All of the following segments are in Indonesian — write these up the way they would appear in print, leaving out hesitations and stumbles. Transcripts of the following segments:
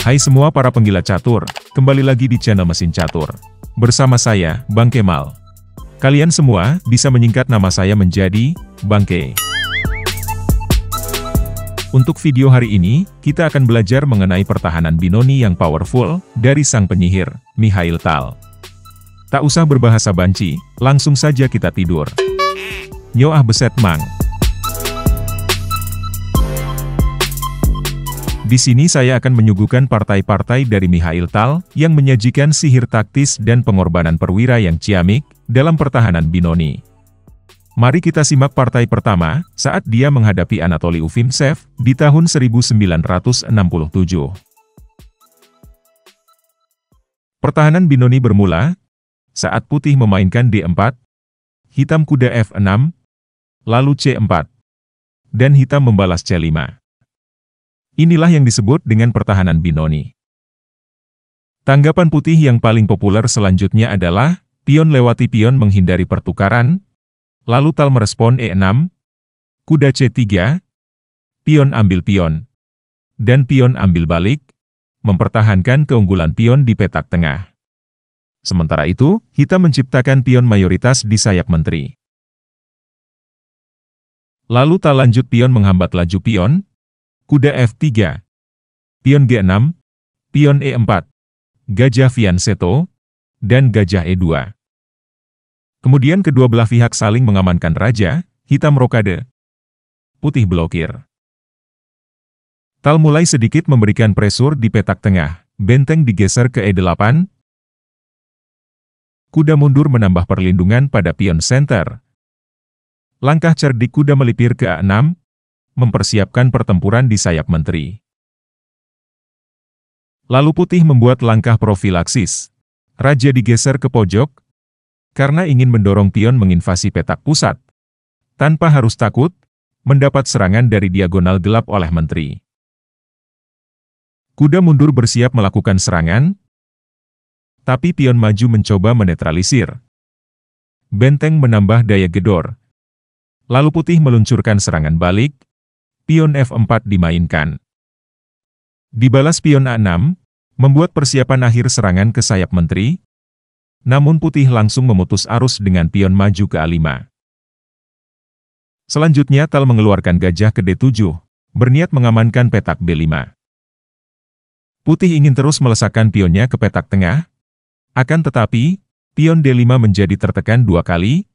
Hai semua para penggila catur, kembali lagi di channel Mesin Catur. Bersama saya, Bang Kemal. Kalian semua bisa menyingkat nama saya menjadi Bang Ke. Untuk video hari ini, kita akan belajar mengenai pertahanan binoni yang powerful dari sang penyihir, Mikhail Tal. Tak usah berbahasa banci, langsung saja kita tidur. Nyoah beset mang. Di sini saya akan menyuguhkan partai-partai dari Mikhail Tal yang menyajikan sihir taktis dan pengorbanan perwira yang ciamik dalam pertahanan binoni. Mari kita simak partai pertama saat dia menghadapi Anatoly Ufimtsev di tahun 1967. Pertahanan binoni bermula saat putih memainkan D4, hitam kuda F6, lalu C4, dan hitam membalas C5. Inilah yang disebut dengan pertahanan binoni. Tanggapan putih yang paling populer selanjutnya adalah, pion lewati pion menghindari pertukaran, lalu Tal merespon E6, kuda C3, pion ambil pion, dan pion ambil balik, mempertahankan keunggulan pion di petak tengah. Sementara itu, hitam menciptakan pion mayoritas di sayap menteri. Lalu Tal lanjut pion menghambat laju pion, kuda F3, pion G6, pion E4, gajah fianchetto, dan gajah E2. Kemudian kedua belah pihak saling mengamankan raja, hitam rokade, putih blokir. Tal mulai sedikit memberikan presur di petak tengah, benteng digeser ke E8, kuda mundur menambah perlindungan pada pion center. Langkah cerdik kuda melipir ke A6, mempersiapkan pertempuran di sayap menteri. Lalu putih membuat langkah profilaksis. Raja digeser ke pojok, karena ingin mendorong pion menginvasi petak pusat, tanpa harus takut mendapat serangan dari diagonal gelap oleh menteri. Kuda mundur bersiap melakukan serangan, tapi pion maju mencoba menetralisir. Benteng menambah daya gedor. Lalu putih meluncurkan serangan balik, pion F4 dimainkan. Dibalas pion A6, membuat persiapan akhir serangan ke sayap menteri, namun putih langsung memutus arus dengan pion maju ke A5. Selanjutnya Tal mengeluarkan gajah ke D7, berniat mengamankan petak B5. Putih ingin terus melesakkan pionnya ke petak tengah, akan tetapi, pion D5 menjadi tertekan 2 kali,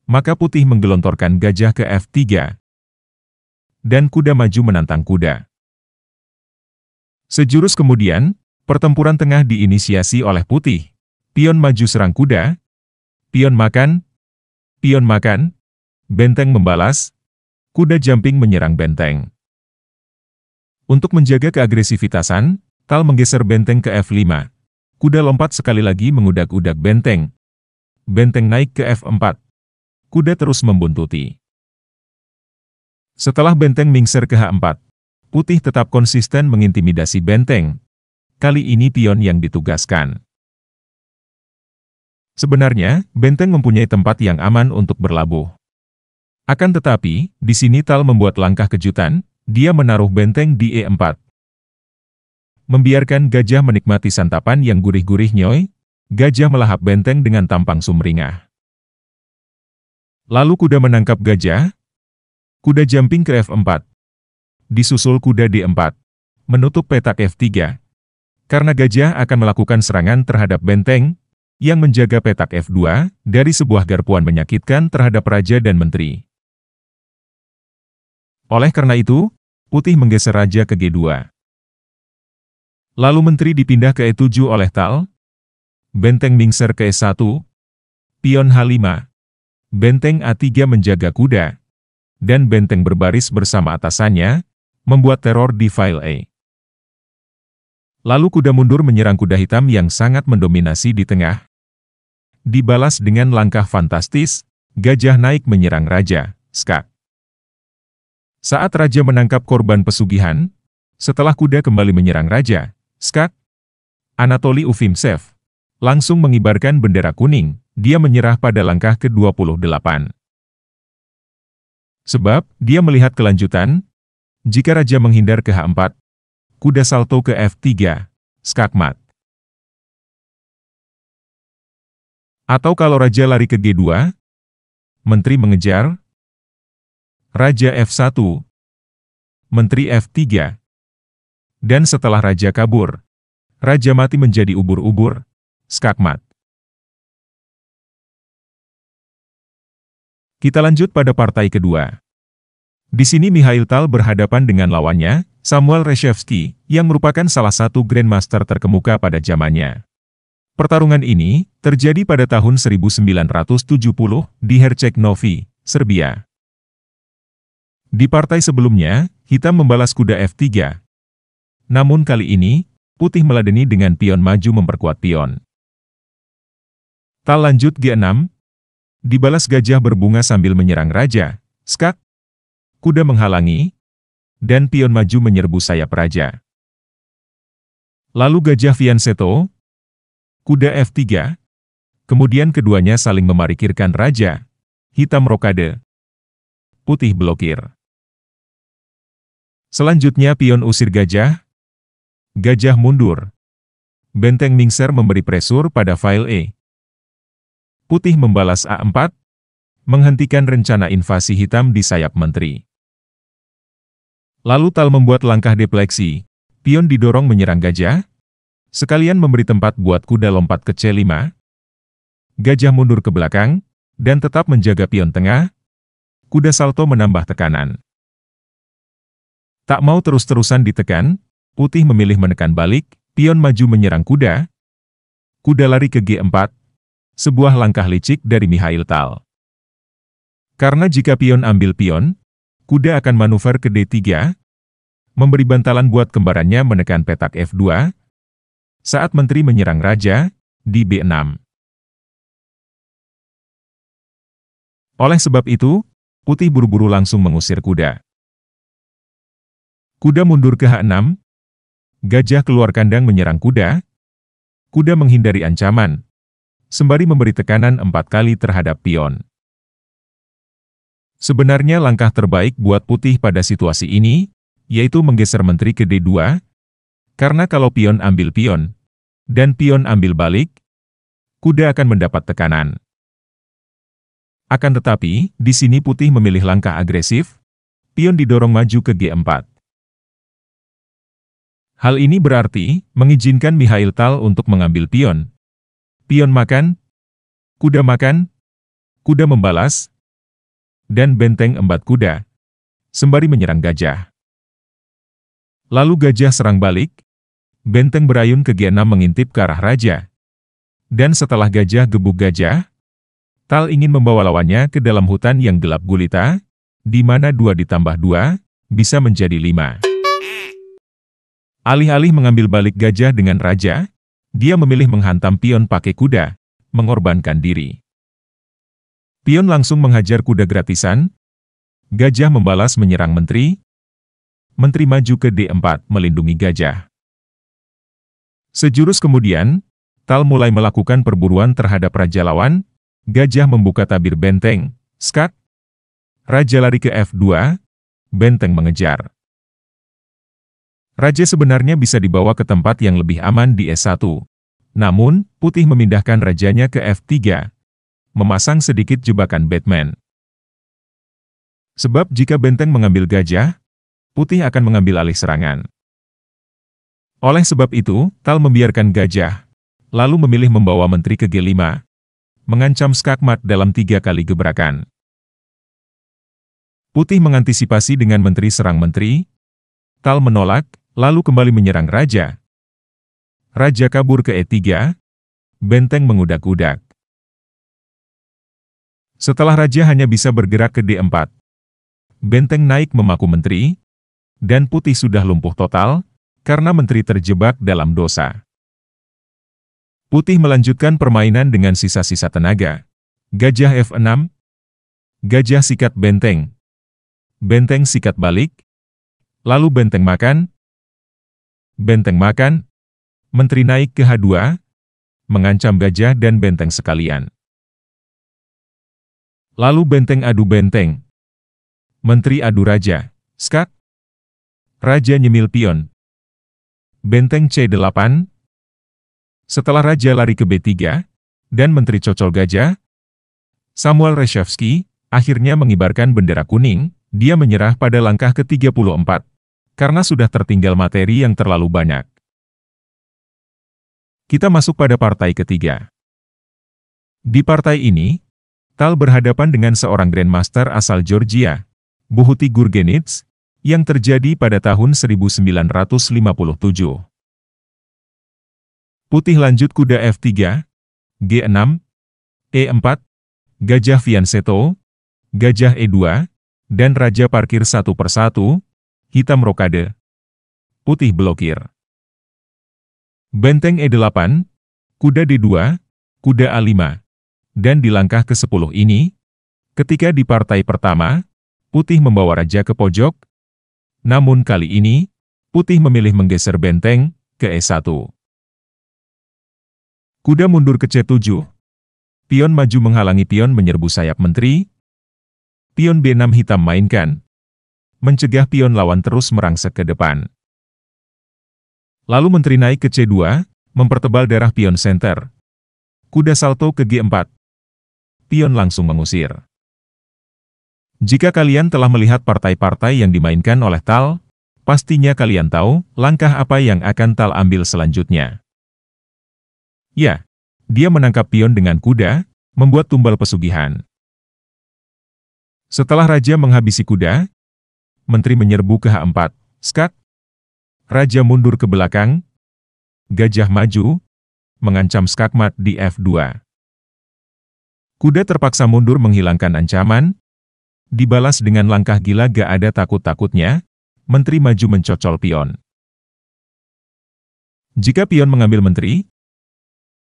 maka putih menggelontorkan gajah ke F3, dan kuda maju menantang kuda. Sejurus kemudian, pertempuran tengah diinisiasi oleh putih. Pion maju serang kuda, pion makan, benteng membalas, kuda jumping menyerang benteng. Untuk menjaga keagresivitasan, Tal menggeser benteng ke F5. Kuda lompat sekali lagi mengudak-udak benteng. Benteng naik ke F4. Kuda terus membuntuti. Setelah benteng mingser ke H4, putih tetap konsisten mengintimidasi benteng. Kali ini pion yang ditugaskan. Sebenarnya, benteng mempunyai tempat yang aman untuk berlabuh. Akan tetapi, di sini Tal membuat langkah kejutan, dia menaruh benteng di E4. Membiarkan gajah menikmati santapan yang gurih-gurih nyoy, gajah melahap benteng dengan tampang sumringah. Lalu kuda menangkap gajah, kuda jumping ke F4. Disusul kuda D4. Menutup petak F3. Karena gajah akan melakukan serangan terhadap benteng, yang menjaga petak F2, dari sebuah garpuan menyakitkan terhadap raja dan menteri. Oleh karena itu, putih menggeser raja ke G2. Lalu menteri dipindah ke E7 oleh Tal. Benteng mingser ke E1. Pion H5. Benteng A3 menjaga kuda, dan benteng berbaris bersama atasannya, membuat teror di file A. Lalu kuda mundur menyerang kuda hitam yang sangat mendominasi di tengah. Dibalas dengan langkah fantastis, gajah naik menyerang raja, skak. Saat raja menangkap korban pesugihan, setelah kuda kembali menyerang raja, skak, Anatoly Ufimtsev langsung mengibarkan bendera kuning, dia menyerah pada langkah ke-28. Sebab, dia melihat kelanjutan, jika raja menghindar ke H4, Kuda salto ke F3, skakmat. Atau kalau raja lari ke G2, menteri mengejar, raja F1, menteri F3. Dan setelah raja kabur, raja mati menjadi ubur-ubur, skakmat. Kita lanjut pada partai kedua. Di sini Mikhail Tal berhadapan dengan lawannya, Samuel Reshevsky, yang merupakan salah satu Grandmaster terkemuka pada zamannya. Pertarungan ini terjadi pada tahun 1970 di Herceg Novi, Serbia. Di partai sebelumnya, hitam membalas kuda F3. Namun kali ini, putih meladeni dengan pion maju memperkuat pion. Tal lanjut G6, dibalas gajah berbunga sambil menyerang raja, skak, kuda menghalangi, dan pion maju menyerbu sayap raja. Lalu gajah fianchetto, kuda F3, kemudian keduanya saling memarkirkan raja, hitam rokade, putih blokir. Selanjutnya pion usir gajah, gajah mundur. Benteng mingser memberi presur pada file E. Putih membalas A4, menghentikan rencana invasi hitam di sayap menteri. Lalu Tal membuat langkah defleksi, pion didorong menyerang gajah, sekalian memberi tempat buat kuda lompat ke C5, gajah mundur ke belakang, dan tetap menjaga pion tengah, kuda salto menambah tekanan. Tak mau terus-terusan ditekan, putih memilih menekan balik, pion maju menyerang kuda. Kuda lari ke G4, sebuah langkah licik dari Mikhail Tal. Karena jika pion ambil pion, kuda akan manuver ke D3, memberi bantalan buat kembarannya menekan petak F2, saat menteri menyerang raja, di B6. Oleh sebab itu, putih buru-buru langsung mengusir kuda. Kuda mundur ke H6, gajah keluar kandang menyerang kuda. Kuda menghindari ancaman, sembari memberi tekanan 4 kali terhadap pion. Sebenarnya langkah terbaik buat putih pada situasi ini, yaitu menggeser menteri ke D2, karena kalau pion ambil pion, dan pion ambil balik, kuda akan mendapat tekanan. Akan tetapi, di sini putih memilih langkah agresif, pion didorong maju ke G4. Hal ini berarti, mengizinkan Mikhail Tal untuk mengambil pion. Pion makan, kuda membalas, dan benteng embat kuda, sembari menyerang gajah. Lalu gajah serang balik, benteng berayun ke G6 mengintip ke arah raja. Dan setelah gajah gebuk gajah, Tal ingin membawa lawannya ke dalam hutan yang gelap gulita, di mana 2 ditambah 2, bisa menjadi 5. Alih-alih mengambil balik gajah dengan raja, dia memilih menghantam pion pakai kuda, mengorbankan diri. Pion langsung menghajar kuda gratisan, gajah membalas menyerang menteri, menteri maju ke D4 melindungi gajah. Sejurus kemudian, Tal mulai melakukan perburuan terhadap raja lawan, gajah membuka tabir benteng, skak, raja lari ke F2, benteng mengejar. Raja sebenarnya bisa dibawa ke tempat yang lebih aman di S1. Namun, putih memindahkan rajanya ke F3, memasang sedikit jebakan Batman. Sebab jika benteng mengambil gajah, putih akan mengambil alih serangan. Oleh sebab itu, Tal membiarkan gajah, lalu memilih membawa menteri ke G5, mengancam skakmat dalam 3 kali gebrakan. Putih mengantisipasi dengan menteri serang menteri, Tal menolak, lalu kembali menyerang raja. Raja kabur ke E3, benteng mengudak-udak. Setelah raja hanya bisa bergerak ke D4, benteng naik memaku menteri, dan putih sudah lumpuh total, karena menteri terjebak dalam dosa. Putih melanjutkan permainan dengan sisa-sisa tenaga. Gajah F6, gajah sikat benteng, benteng sikat balik, lalu benteng makan, menteri naik ke H2, mengancam gajah dan benteng sekalian. Lalu benteng adu benteng, menteri adu raja, skak, raja nyemil pion, Benteng C8. Setelah raja lari ke B3, dan menteri cocol gajah, Samuel Reshevsky, akhirnya mengibarkan bendera kuning, dia menyerah pada langkah ke-34, karena sudah tertinggal materi yang terlalu banyak. Kita masuk pada partai ketiga. Di partai ini, Tal berhadapan dengan seorang Grandmaster asal Georgia, Buhuti Gurgenidze, yang terjadi pada tahun 1957. Putih lanjut kuda F3, G6, E4, gajah fianchetto, gajah E2, dan raja parkir satu persatu, hitam rokade, putih blokir. Benteng E8, kuda D2, kuda A5, dan di langkah ke-10 ini, ketika di partai pertama, putih membawa raja ke pojok, namun kali ini, putih memilih menggeser benteng ke E1. Kuda mundur ke C7. Pion maju menghalangi pion menyerbu sayap menteri. Pion B6 hitam mainkan. Mencegah pion lawan terus merangsek ke depan. Lalu menteri naik ke C2, mempertebal darah pion center. Kuda salto ke G4. Pion langsung mengusir. Jika kalian telah melihat partai-partai yang dimainkan oleh Tal, pastinya kalian tahu langkah apa yang akan Tal ambil selanjutnya. Ya, dia menangkap pion dengan kuda, membuat tumbal pesugihan. Setelah raja menghabisi kuda, menteri menyerbu ke H4, skak. Raja mundur ke belakang, gajah maju, mengancam skakmat di F2. Kuda terpaksa mundur menghilangkan ancaman, dibalas dengan langkah gila gak ada takut-takutnya, menteri maju mencocol pion. Jika pion mengambil menteri,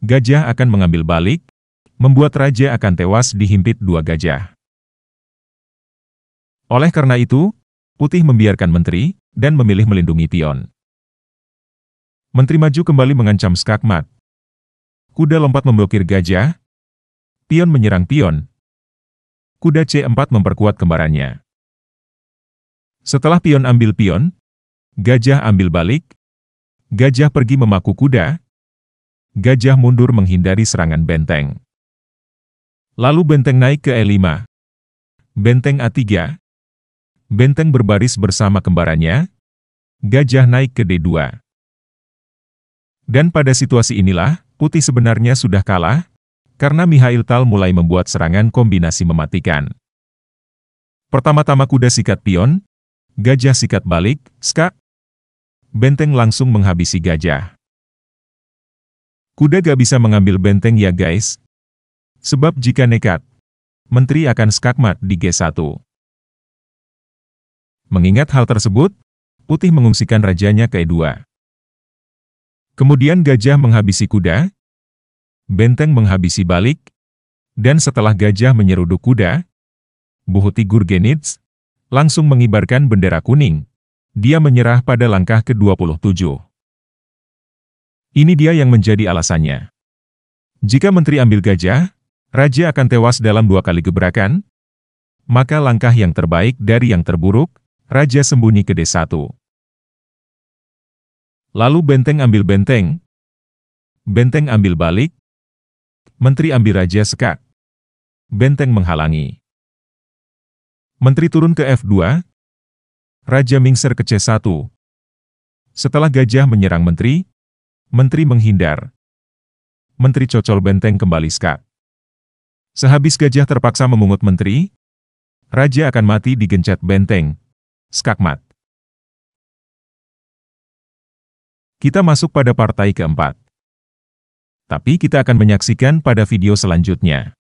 gajah akan mengambil balik, membuat raja akan tewas dihimpit dua gajah. Oleh karena itu, putih membiarkan menteri, dan memilih melindungi pion. Menteri maju kembali mengancam skakmat. Kuda lompat memblokir gajah, pion menyerang pion. Kuda C4 memperkuat kembarannya. Setelah pion ambil pion, gajah ambil balik, gajah pergi memaku kuda, gajah mundur menghindari serangan benteng. Lalu benteng naik ke E5. Benteng A3. Benteng berbaris bersama kembarannya. Gajah naik ke D2. Dan pada situasi inilah, putih sebenarnya sudah kalah, karena Mikhail Tal mulai membuat serangan kombinasi mematikan. Pertama-tama kuda sikat pion, gajah sikat balik, skak. Benteng langsung menghabisi gajah. Kuda gak bisa mengambil benteng ya guys. Sebab jika nekat, menteri akan skakmat di G1. Mengingat hal tersebut, putih mengungsikan rajanya ke E2. Kemudian gajah menghabisi kuda, benteng menghabisi balik, dan setelah gajah menyeruduk kuda, Buhuti Gurgenidze langsung mengibarkan bendera kuning. Dia menyerah pada langkah ke-27. Ini dia yang menjadi alasannya. Jika menteri ambil gajah, raja akan tewas dalam 2 kali gebrakan, maka langkah yang terbaik dari yang terburuk, raja sembunyi ke D1. Lalu benteng ambil benteng, benteng ambil balik, menteri ambil raja skak, benteng menghalangi. Menteri turun ke F2, raja mingser ke C1. Setelah gajah menyerang menteri, menteri menghindar. Menteri cocol benteng kembali skak. Sehabis gajah terpaksa memungut menteri, raja akan mati digencet benteng, skakmat. Kita masuk pada partai keempat. Tapi kita akan menyaksikan pada video selanjutnya.